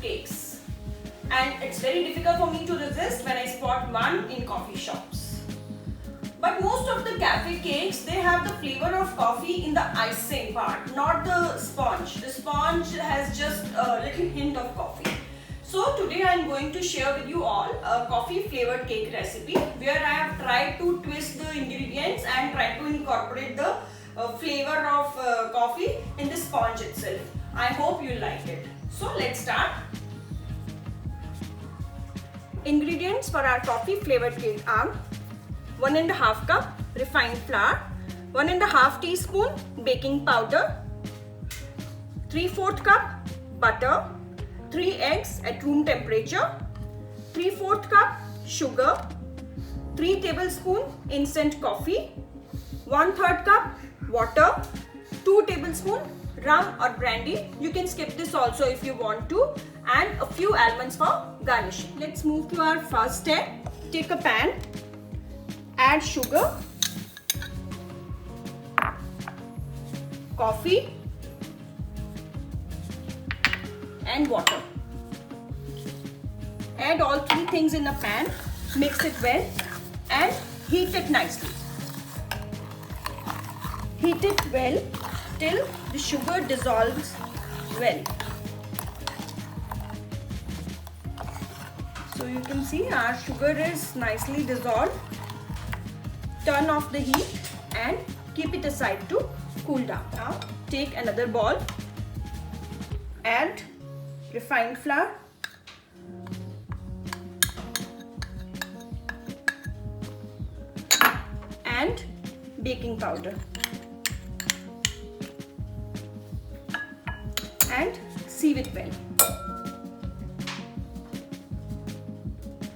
cakes, and it's very difficult for me to resist when I spot one in coffee shops. But most of the cafe cakes, they have the flavor of coffee in the icing part, not the sponge. The sponge has just a little hint of coffee. So today I am going to share with you all a coffee flavored cake recipe where I have tried to twist the ingredients and try to incorporate the flavor of coffee in the sponge itself. I hope you like it. So let's start. Ingredients for our coffee flavored cake are 1½ cup refined flour, 1½ teaspoon baking powder, 3/4 cup butter, 3 eggs at room temperature, 3/4 cup sugar, 3 tablespoon instant coffee, 1/3 cup water, 2 tablespoon rum or brandy. You can skip this also if you want to, and a few almonds for garnishing. Let's move to our first step. Take a pan, add sugar, coffee and water. Add all three things in a pan, mix it well and heat it nicely. Heat it well till the sugar dissolves well. So you can see our sugar is nicely dissolved. Turn off the heat and keep it aside to cool down. Now take another bowl, add refined flour, and baking powder, and sieve it well.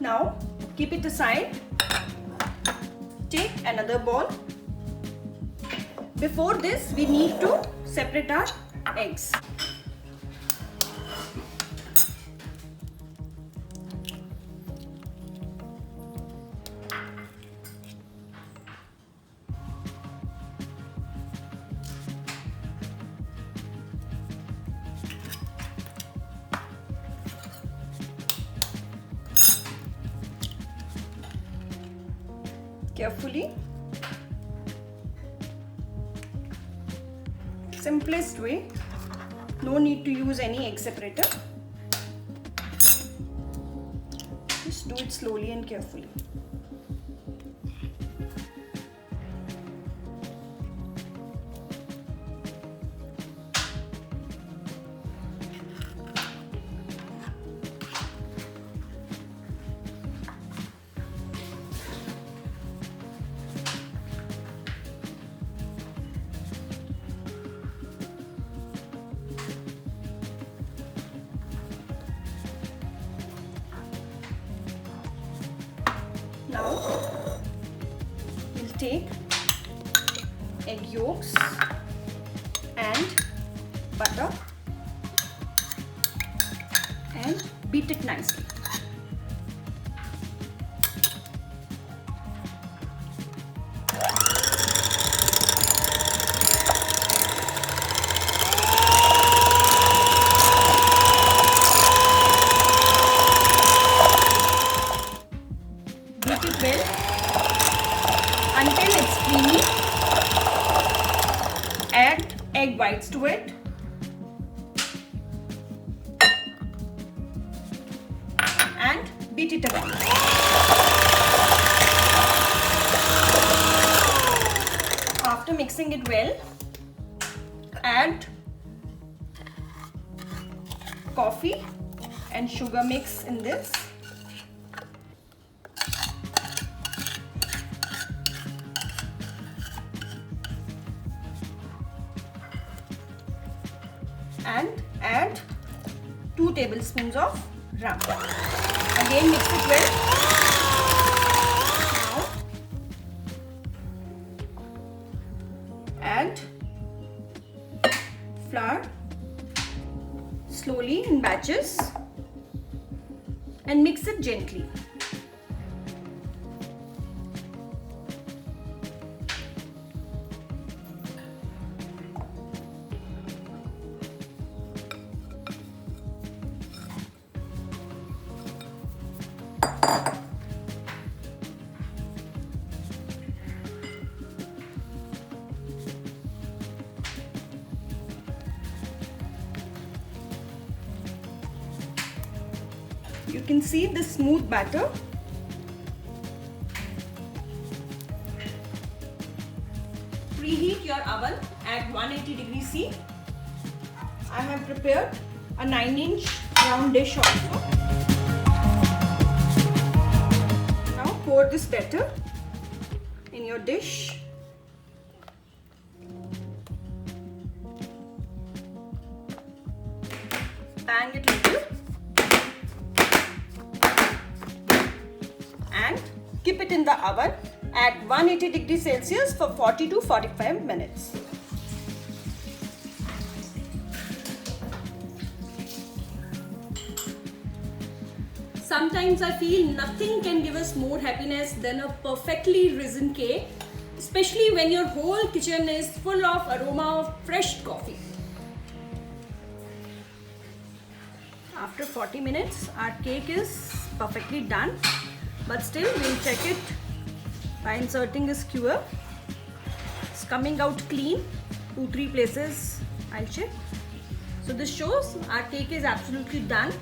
Now keep it aside. Take another bowl. Before this, we need to separate our eggs. Carefully. Simplest way, no need to use any egg separator. Just do it slowly and carefully. Now we'll take egg yolks and butter and beat it nicely. Beat it well until it's creamy. Add egg whites to it. And beat it again. After mixing it well, add coffee and sugar mix in this. And add 2 tablespoons of rum. Again mix it well. Now add flour slowly in batches and mix it gently. You can see the smooth batter. Preheat your oven at 180 degrees C. I have prepared a 9-inch round dish also. Now pour this batter in your dish. Bang it little and keep it in the oven at 180 degrees Celsius for 40 to 45 minutes. Sometimes I feel nothing can give us more happiness than a perfectly risen cake, especially when your whole kitchen is full of aroma of fresh coffee. After 40 minutes, our cake is perfectly done, but still we'll check it by inserting a skewer. It's coming out clean. 2-3 places I'll check. So this shows our cake is absolutely done,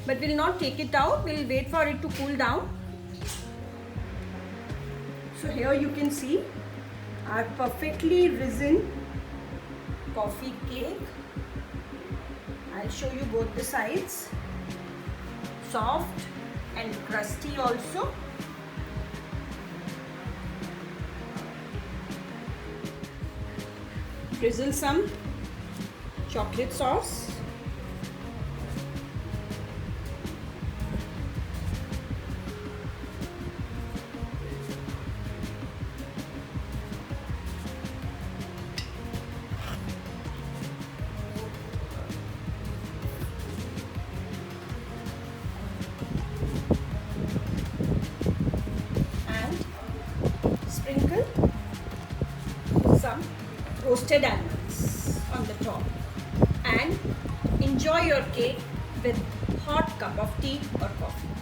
but we'll not take it out. We'll wait for it to cool down. So here you can see our perfectly risen coffee cake. I'll show you both the sides. Soft and crusty also. Drizzle some chocolate sauce. Sprinkle some roasted almonds on the top and enjoy your cake with hot cup of tea or coffee.